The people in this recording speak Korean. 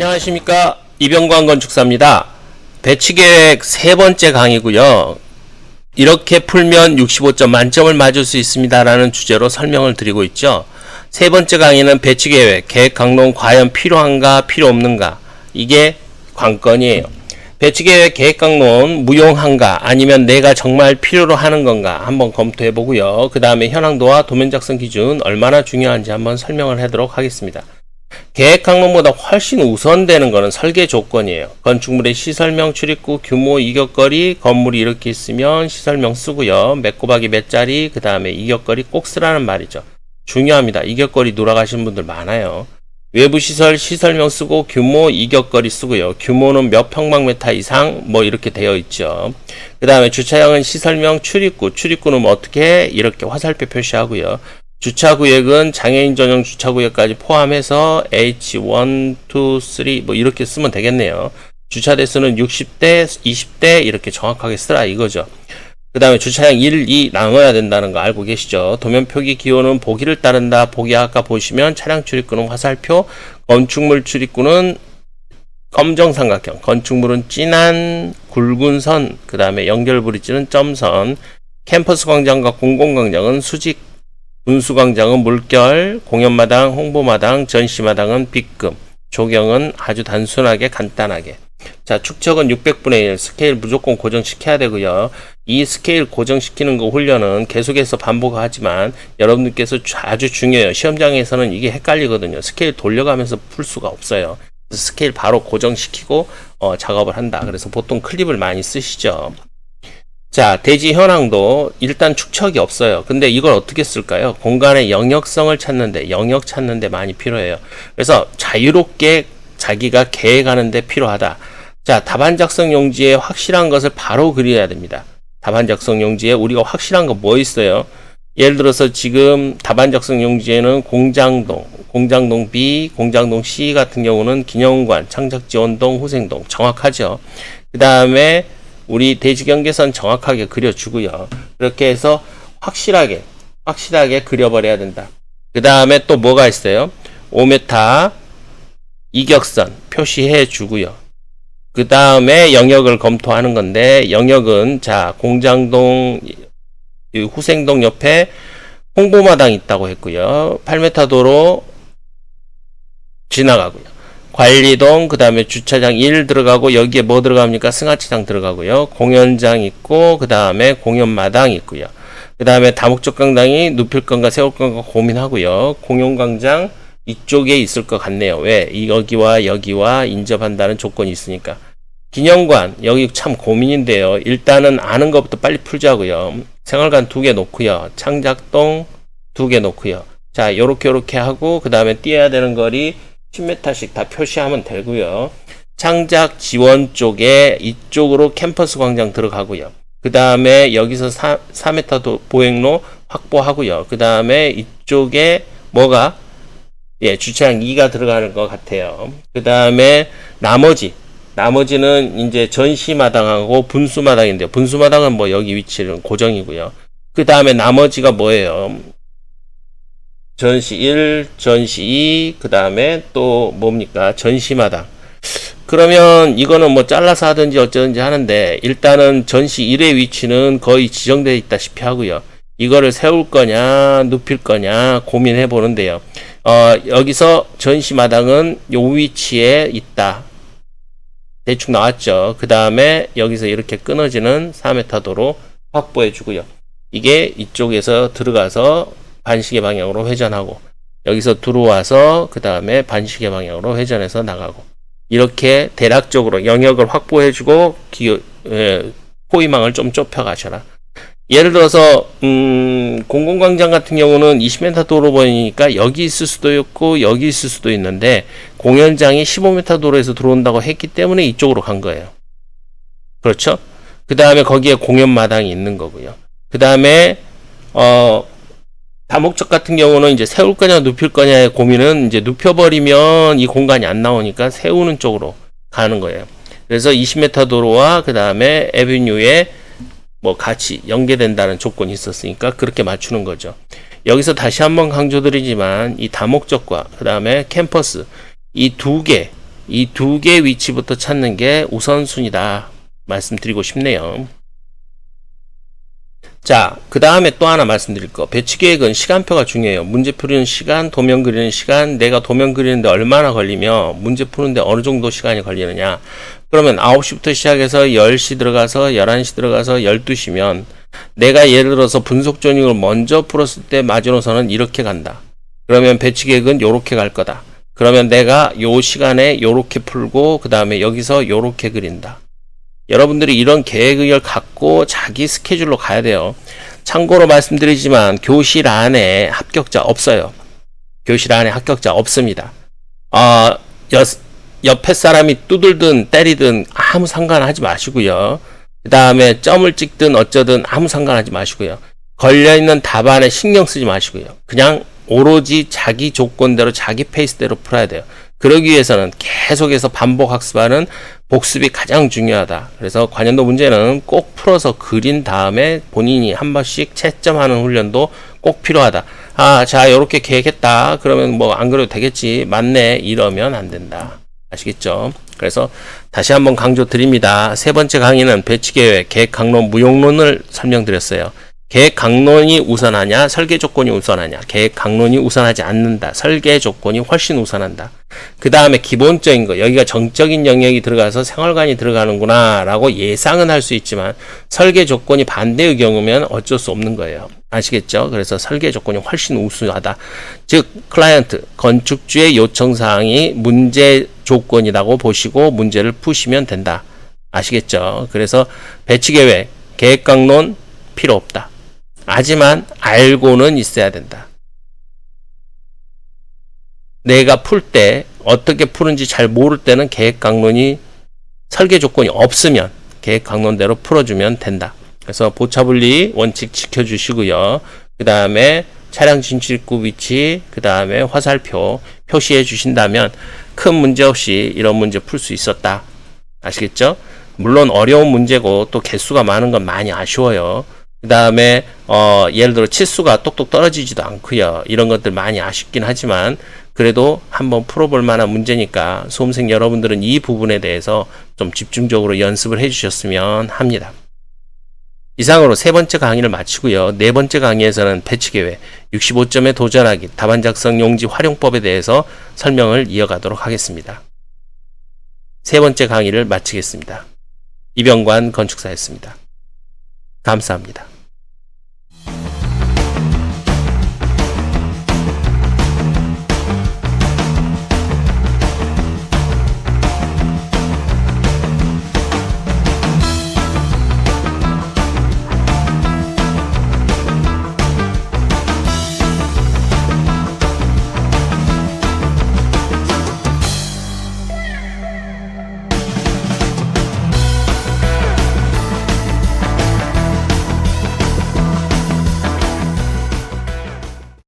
안녕하십니까, 이병관 건축사입니다. 배치계획 세 번째 강의고요. 이렇게 풀면 65점 만점을 맞을 수 있습니다 라는 주제로 설명을 드리고 있죠. 세 번째 강의는 배치계획, 계획강론 과연 필요한가 필요 없는가, 이게 관건이에요. 배치계획, 계획강론 무용한가 아니면 내가 정말 필요로 하는 건가 한번 검토해 보고요. 그 다음에 현황도와 도면 작성 기준 얼마나 중요한지 한번 설명을 하도록 하겠습니다. 계획강론보다 훨씬 우선되는 것은 설계 조건이에요. 건축물의 시설명, 출입구, 규모, 이격거리, 건물이 이렇게 있으면 시설명 쓰고요. 몇 곱하기 몇 짜리, 그 다음에 이격거리 꼭 쓰라는 말이죠. 중요합니다. 이격거리 놀아가시는 분들 많아요. 외부시설, 시설명 쓰고 규모, 이격거리 쓰고요. 규모는 몇 평방미터 이상 뭐 이렇게 되어 있죠. 그 다음에 주차장은 시설명, 출입구는 뭐 어떻게 이렇게 화살표 표시하고요. 주차구역은 장애인 전용 주차구역까지 포함해서 H1, 2, 3 뭐 이렇게 쓰면 되겠네요. 주차 대수는 60대, 20대 이렇게 정확하게 쓰라 이거죠. 그 다음에 주차장 1, 2 나눠야 된다는 거 알고 계시죠? 도면 표기 기호는 보기를 따른다. 보기 아까 보시면 차량 출입구는 화살표, 건축물 출입구는 검정삼각형, 건축물은 진한 굵은 선, 그 다음에 연결 브릿지는 점선, 캠퍼스 광장과 공공광장은 수직, 분수광장은 물결, 공연마당, 홍보마당, 전시마당은 B급, 조경은 아주 단순하게 간단하게. 자, 축척은 600분의 1, 스케일 무조건 고정시켜야 되고요. 이 스케일 고정시키는 거 훈련은 계속해서 반복하지만 여러분들께서 아주 중요해요. 시험장에서는 이게 헷갈리거든요. 스케일 돌려가면서 풀 수가 없어요. 스케일 바로 고정시키고 작업을 한다. 그래서 보통 클립을 많이 쓰시죠. 자, 대지 현황도 일단 축척이 없어요. 근데 이걸 어떻게 쓸까요? 공간의 영역성을 찾는데, 영역 찾는데 많이 필요해요. 그래서 자유롭게 자기가 계획하는데 필요하다. 자, 답안 작성 용지에 확실한 것을 바로 그려야 됩니다. 답안 작성 용지에 우리가 확실한 거 뭐 있어요? 예를 들어서 지금 답안 작성 용지에는 공장동 B, 공장동 C 같은 경우는 기념관, 창작지원동, 후생동 정확하죠. 그 다음에 우리 대지경계선 정확하게 그려주고요. 그렇게 해서 확실하게 그려버려야 된다. 그 다음에 또 뭐가 있어요? 5m 이격선 표시해 주고요. 그 다음에 영역을 검토하는 건데, 영역은 자, 공장동, 후생동 옆에 홍보마당 있다고 했고요. 8m 도로 지나가고요. 관리동, 그 다음에 주차장 1 들어가고, 여기에 뭐 들어갑니까? 승하차장 들어가고요. 공연장 있고, 그 다음에 공연마당 있고요. 그 다음에 다목적 강당이 눕힐 건가 세울 건가 고민하고요. 공연광장 이쪽에 있을 것 같네요. 왜? 여기와 여기와 인접한다는 조건이 있으니까. 기념관, 여기 참 고민인데요. 일단은 아는 것부터 빨리 풀자고요. 생활관 2개 놓고요. 창작동 2개 놓고요. 자, 요렇게 하고, 그 다음에 뛰어야 되는 거리 10m씩 다 표시하면 되고요. 창작 지원 쪽에 이쪽으로 캠퍼스 광장 들어가고요. 그 다음에 여기서 4m 보행로 확보하고요. 그 다음에 이쪽에 뭐가 주차장 2가 들어가는 것 같아요. 그 다음에 나머지는 이제 전시마당하고 분수마당인데요. 분수마당은 뭐 여기 위치는 고정이고요. 그 다음에 나머지가 뭐예요? 전시 1, 전시 2, 그 다음에 또 뭡니까? 전시마당. 그러면 이거는 뭐 잘라서 하든지 어쩌든지 하는데, 일단은 전시 1의 위치는 거의 지정되어 있다시피 하고요. 이거를 세울 거냐, 눕힐 거냐 고민해 보는데요. 여기서 전시마당은 요 위치에 있다. 대충 나왔죠. 그 다음에 여기서 이렇게 끊어지는 4m 도로 확보해 주고요. 이게 이쪽에서 들어가서 반시계 방향으로 회전하고, 여기서 들어와서 그 다음에 반시계 방향으로 회전해서 나가고, 이렇게 대략적으로 영역을 확보해 주고 포위망을 좀 좁혀 가셔라. 예를 들어서 공공광장 같은 경우는 20m 도로 보이니까 여기 있을 수도 있고 여기 있을 수도 있는데, 공연장이 15m 도로에서 들어온다고 했기 때문에 이쪽으로 간 거예요. 그렇죠? 그 다음에 거기에 공연마당이 있는 거고요. 그 다음에 다목적 같은 경우는 이제 세울 거냐 눕힐 거냐의 고민은, 이제 눕혀버리면 이 공간이 안 나오니까 세우는 쪽으로 가는 거예요. 그래서 20m 도로와 그 다음에 에비뉴에 뭐 같이 연계된다는 조건이 있었으니까 그렇게 맞추는 거죠. 여기서 다시 한번 강조드리지만 이 다목적과 그 다음에 캠퍼스 이 두 개, 이 두 개 위치부터 찾는 게 우선순위다 말씀드리고 싶네요. 자, 그 다음에 또 하나 말씀드릴 거. 배치계획은 시간표가 중요해요. 문제 풀이는 시간, 도면 그리는 시간, 내가 도면 그리는데 얼마나 걸리며 문제 푸는데 어느 정도 시간이 걸리느냐. 그러면 9시부터 시작해서 10시 들어가서 11시 들어가서 12시면 내가 예를 들어서 분석 조직을 먼저 풀었을 때 마지노선은 이렇게 간다. 그러면 배치계획은 요렇게 갈 거다. 그러면 내가 요 시간에 요렇게 풀고 그 다음에 여기서 요렇게 그린다. 여러분들이 이런 계획을 갖고 자기 스케줄로 가야 돼요. 참고로 말씀드리지만 교실 안에 합격자 없어요. 교실 안에 합격자 없습니다. 옆에 사람이 두들든 때리든 아무 상관하지 마시고요. 그 다음에 점을 찍든 어쩌든 아무 상관하지 마시고요. 걸려있는 답안에 신경 쓰지 마시고요. 그냥 오로지 자기 조건대로 자기 페이스대로 풀어야 돼요. 그러기 위해서는 계속해서 반복 학습하는 복습이 가장 중요하다. 그래서 관련도 문제는 꼭 풀어서 그린 다음에 본인이 한 번씩 채점하는 훈련도 꼭 필요하다. 자, 요렇게 계획했다. 그러면 뭐 안 그래도 되겠지. 맞네. 이러면 안 된다. 아시겠죠? 그래서 다시 한번 강조 드립니다. 세 번째 강의는 배치계획, 계획 강론, 무용론을 설명드렸어요. 계획 강론이 우선하냐, 설계 조건이 우선하냐. 계획 강론이 우선하지 않는다. 설계 조건이 훨씬 우선한다. 그 다음에 기본적인 거, 여기가 정적인 영역이 들어가서 생활관이 들어가는구나 라고 예상은 할 수 있지만 설계 조건이 반대의 경우면 어쩔 수 없는 거예요. 아시겠죠? 그래서 설계 조건이 훨씬 우수하다. 즉 클라이언트, 건축주의 요청사항이 문제 조건이라고 보시고 문제를 푸시면 된다. 아시겠죠? 그래서 배치계획, 계획강론 필요 없다. 하지만 알고는 있어야 된다. 내가 풀 때 어떻게 푸는지 잘 모를 때는 계획강론이 설계 조건이 없으면 계획강론대로 풀어주면 된다. 그래서 보차분리 원칙 지켜주시고요. 그 다음에 차량 진출입구 위치, 그 다음에 화살표 표시해 주신다면 큰 문제 없이 이런 문제 풀 수 있었다. 아시겠죠? 물론 어려운 문제고 또 개수가 많은 건 많이 아쉬워요. 그 다음에 예를 들어 치수가 똑똑 떨어지지도 않고요. 이런 것들 많이 아쉽긴 하지만 그래도 한번 풀어볼 만한 문제니까 수험생 여러분들은 이 부분에 대해서 좀 집중적으로 연습을 해주셨으면 합니다. 이상으로 세 번째 강의를 마치고요. 네 번째 강의에서는 배치계획, 65점에 도전하기, 답안 작성 용지 활용법에 대해서 설명을 이어가도록 하겠습니다. 세 번째 강의를 마치겠습니다. 이병관 건축사였습니다. 감사합니다.